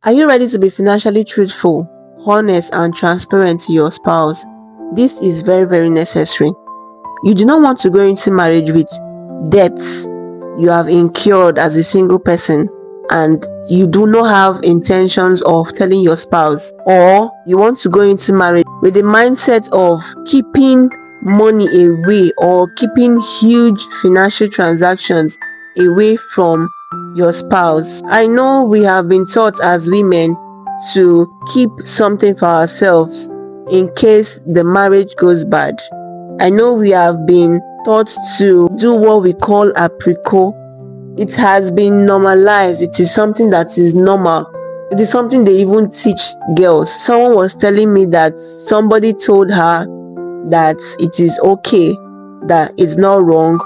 Are you ready to be financially truthful, honest, and transparent to your spouse? This is very, very necessary. You do not want to go into marriage with debts you have incurred as a single person, and you do not have intentions of telling your spouse, or you want to go into marriage with the mindset of keeping money away or keeping huge financial transactions away from your spouse. I know we have been taught as women to keep something for ourselves in case the marriage goes bad. I know we have been taught to do what we call apricot. It has been normalized. It is something that is normal. It is something they even teach girls. Someone was telling me that somebody told her that it is okay, that it's not wrong,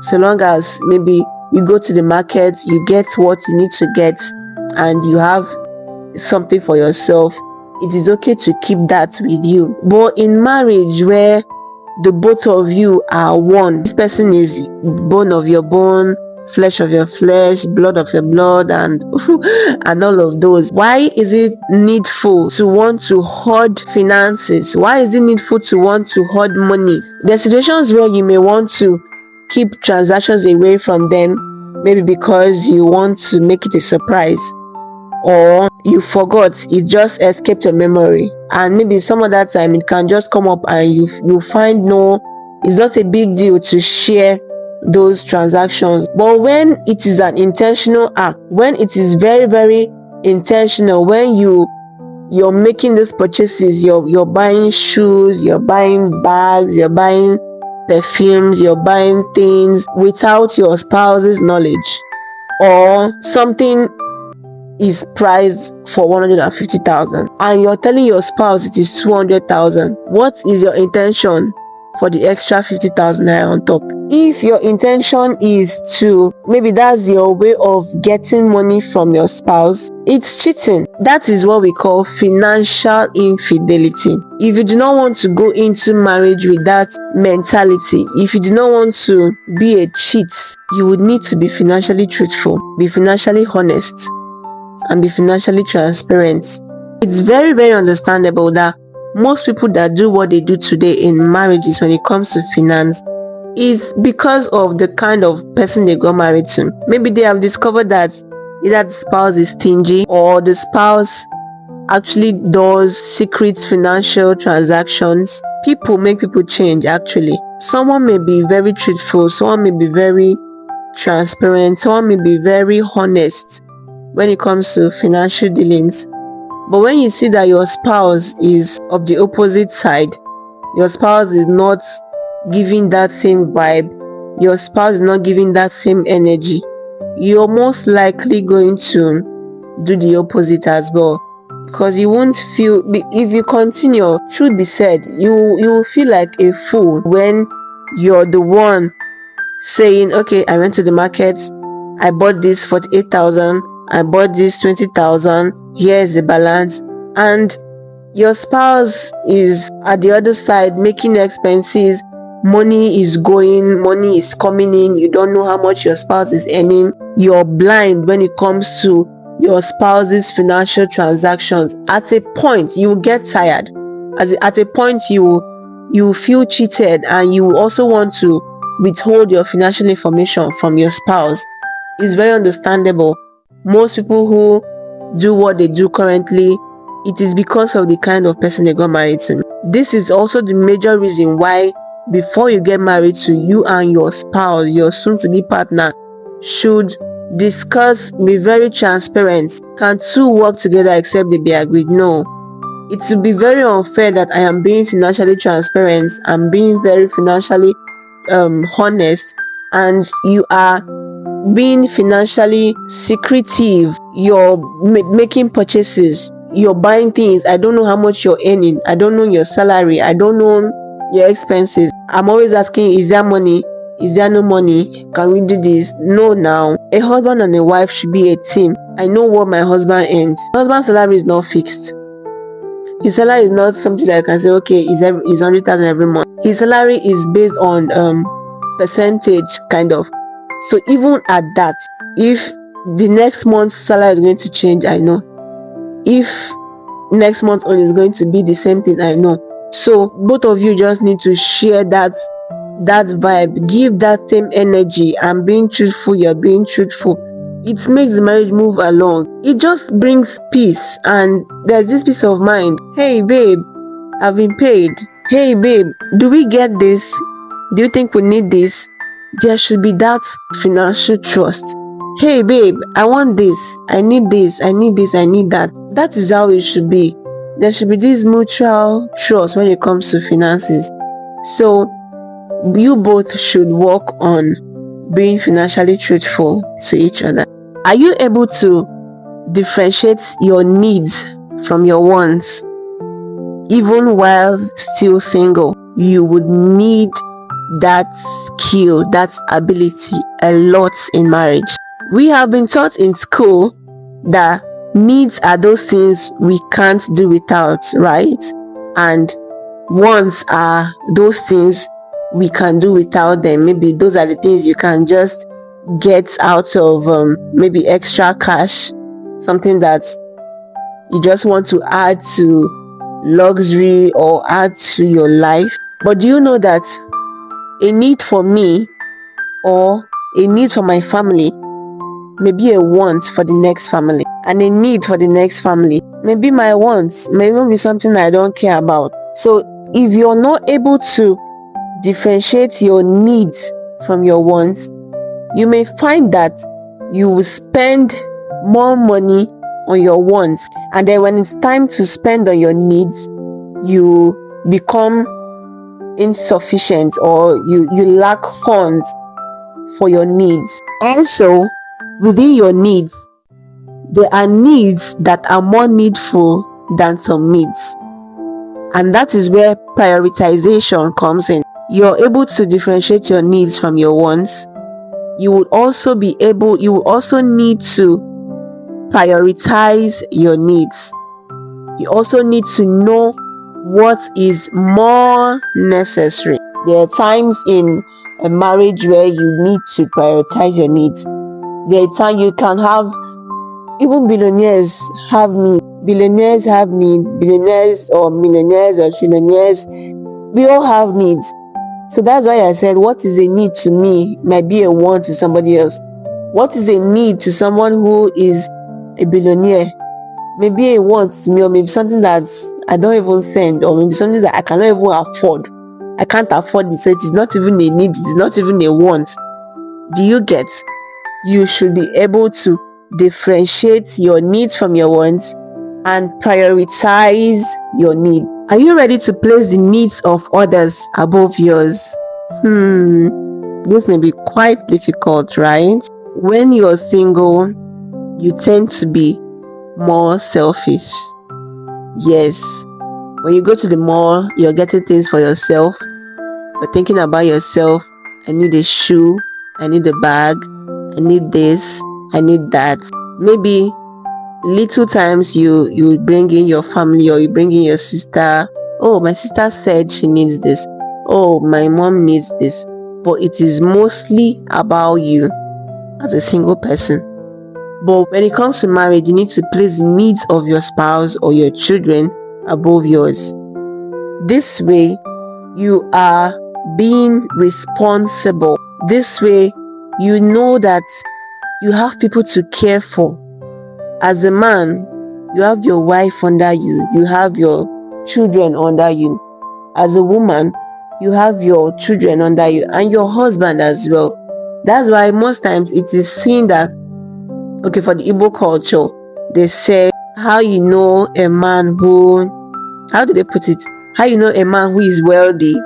so long as maybe you go to the market, you get what you need to get, and you have something for yourself. It is okay to keep that with you. But in marriage, where the both of you are one, this person is bone of your bone, flesh of your flesh, blood of your blood, and and all of those. Why is it needful to want to hoard finances? Why is it needful to want to hoard money? There are situations where you may want to keep transactions away from them, maybe because you want to make it a surprise, or you forgot, it just escaped your memory, and maybe some other time it can just come up and you find no, it's not a big deal to share those transactions. But when it is an intentional act, when it is very, very intentional, when you're making those purchases, you're buying shoes, you're buying bags, you're buying perfumes, you're buying things without your spouse's knowledge, or something is priced for 150,000 and you're telling your spouse it is 200,000, what is your intention for the extra 50,000 naira on top? If your intention is to, maybe that's your way of getting money from your spouse, it's cheating. That is what we call financial infidelity. If you do not want to go into marriage with that mentality, if you do not want to be a cheat, you would need to be financially truthful, be financially honest, and be financially transparent. It's very, very understandable that most people that do what they do today in marriages when it comes to finance is because of the kind of person they got married to. Maybe they have discovered that either the spouse is stingy, or the spouse actually does secret financial transactions. People make people change actually. Someone may be very truthful, someone may be very transparent, someone may be very honest when it comes to financial dealings. But when you see that your spouse is of the opposite side, your spouse is not giving that same vibe, your spouse is not giving that same energy, you're most likely going to do the opposite as well, because you won't feel, if you continue, truth be said, you will feel like a fool when you're the one saying, okay, I went to the market, I bought this 48,000, I bought this 20,000, here's the balance, and your spouse is at the other side making expenses, money is going, money is coming in, you don't know how much your spouse is earning, you're blind when it comes to your spouse's financial transactions. At a point you will get tired, at a point you feel cheated, and you also want to withhold your financial information from your spouse. It's very understandable. Most people who do what they do currently, it is because of the kind of person they got married to. This is also the major reason why, before you get married to, you and your spouse, your soon-to-be partner, should discuss, be very transparent. Can two work together except they be agreed? No. It would be very unfair that I am being financially transparent, I'm being very financially honest, and you are being financially secretive. You're making purchases, you're buying things, I don't know how much you're earning, I don't know your salary, I don't know your expenses. I'm always asking, is there money, is there no money, can we do this? No. Now a husband and a wife should be a team. I know what my husband earns. My husband's salary is not fixed. His salary is not something that I can say, okay, is 100,000 every month. His salary is based on percentage, kind of. So even at that, if the next month's salary is going to change, I know. if next month on is going to be the same thing, I know. So both of you just need to share that vibe, give that same energy. I'm being truthful, you're being truthful. It makes the marriage move along. It just brings peace, and there's this peace of mind. Hey babe, I've been paid. Hey babe, do we get this? Do you think we need this? There should be that financial trust. Hey babe, I want this, I need this, I need this, I need that. That is how it should be. There should be this mutual trust when it comes to finances. So you both should work on being financially truthful to each other. Are you able to differentiate your needs from your wants? Even while still single, you would need that skill, that ability a lot in marriage. We have been taught in school that needs are those things we can't do without, right? And wants are those things we can do without them. Maybe those are the things you can just get out of maybe extra cash, something that you just want to add to luxury or add to your life. But do you know that a need for me or a need for my family may be a want for the next family, and a need for the next family maybe my wants may not be something I don't care about. So if you're not able to differentiate your needs from your wants, you may find that you will spend more money on your wants, and then when it's time to spend on your needs, you become insufficient, or you lack funds for your needs. Also, within your needs, there are needs that are more needful than some needs, and that is where prioritization comes in. You're able to differentiate your needs from your wants. You will also need to prioritize your needs. You also need to know what is more necessary. There are times in a marriage where you need to prioritize your needs. There are times you can have, even billionaires have need. Billionaires have need. Billionaires or millionaires or trillionaires, we all have needs. So that's why I said what is a need to me might be a want to somebody else. What is a need to someone who is a billionaire maybe a want to me, or maybe something that I don't even send, or maybe something that I cannot even afford. I can't afford it, so it is not even a need, it is not even a want. Do you get? You should be able to differentiate your needs from your wants and prioritize your need. Are you ready to place the needs of others above yours? This may be quite difficult, right? When you're single, you tend to be more selfish. Yes, when you go to the mall, you're getting things for yourself. You're thinking about yourself. I need a shoe, I need a bag, I need this, I need that. Maybe little times you bring in your family, or you bring in your sister. Oh, my sister said she needs this. Oh, my mom needs this. But it is mostly about you as a single person. But when it comes to marriage, you need to place the needs of your spouse or your children above yours. This way, you are being responsible. This way, you know that you have people to care for. As a man, you have your wife under you. You have your children under you. As a woman, you have your children under you and your husband as well. That's why most times it is seen that, okay, for the Igbo culture, they say, how you know a man who, how do they put it? How you know a man who is wealthy,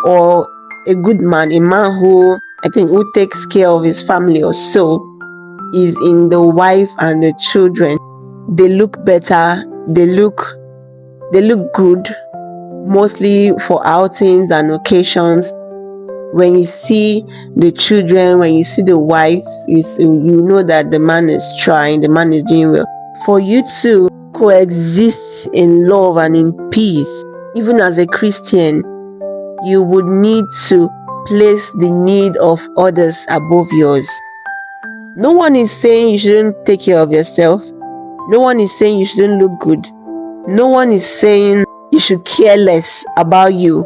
or a good man, a man who, I think, who takes care of his family or so, is in the wife and the children. They look better, they look good, mostly for outings and occasions. When you see the children, when you see the wife, you know that the man is trying, the man is doing well. For you to coexist in love and in peace, even as a Christian, you would need to place the need of others above yours. No one is saying you shouldn't take care of yourself. No one is saying you shouldn't look good. No one is saying you should care less about you.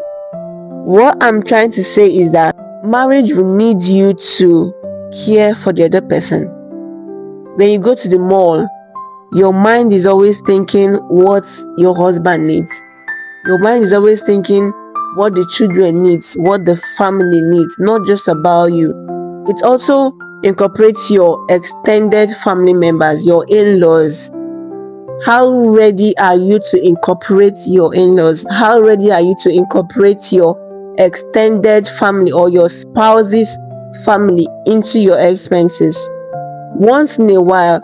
What I'm trying to say is that marriage will need you to care for the other person. When you go to the mall, your mind is always thinking what your husband needs. Your mind is always thinking what the children needs, what the family needs, not just about you. It also incorporates your extended family members, your in-laws. How ready are you to incorporate your in-laws? How ready are you to incorporate your extended family or your spouse's family into your expenses? Once in a while,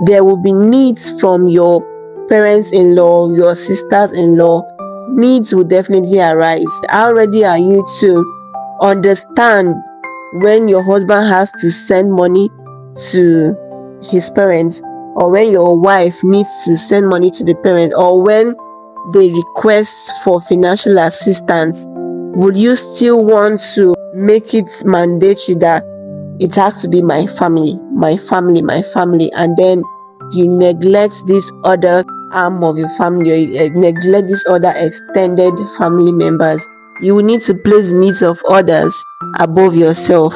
there will be needs from your parents-in-law, your sisters-in-law. Needs will definitely arise. How ready are you to understand when your husband has to send money to his parents, or when your wife needs to send money to the parents, or when they request for financial assistance? Would you still want to make it mandatory that it has to be my family, my family, my family, and then you neglect this other arm of your family, or you neglect this other extended family members? You will need to place the needs of others above yourself.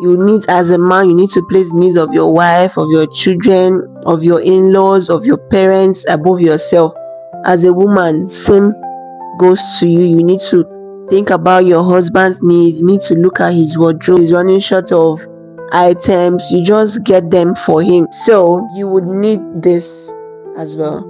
You need, as a man, you need to place the needs of your wife, of your children, of your in-laws, of your parents above yourself. As a woman, same goes to you. You need to think about your husband's needs. You need to look at his wardrobe. He's running short of items. You just get them for him. So you would need this as well.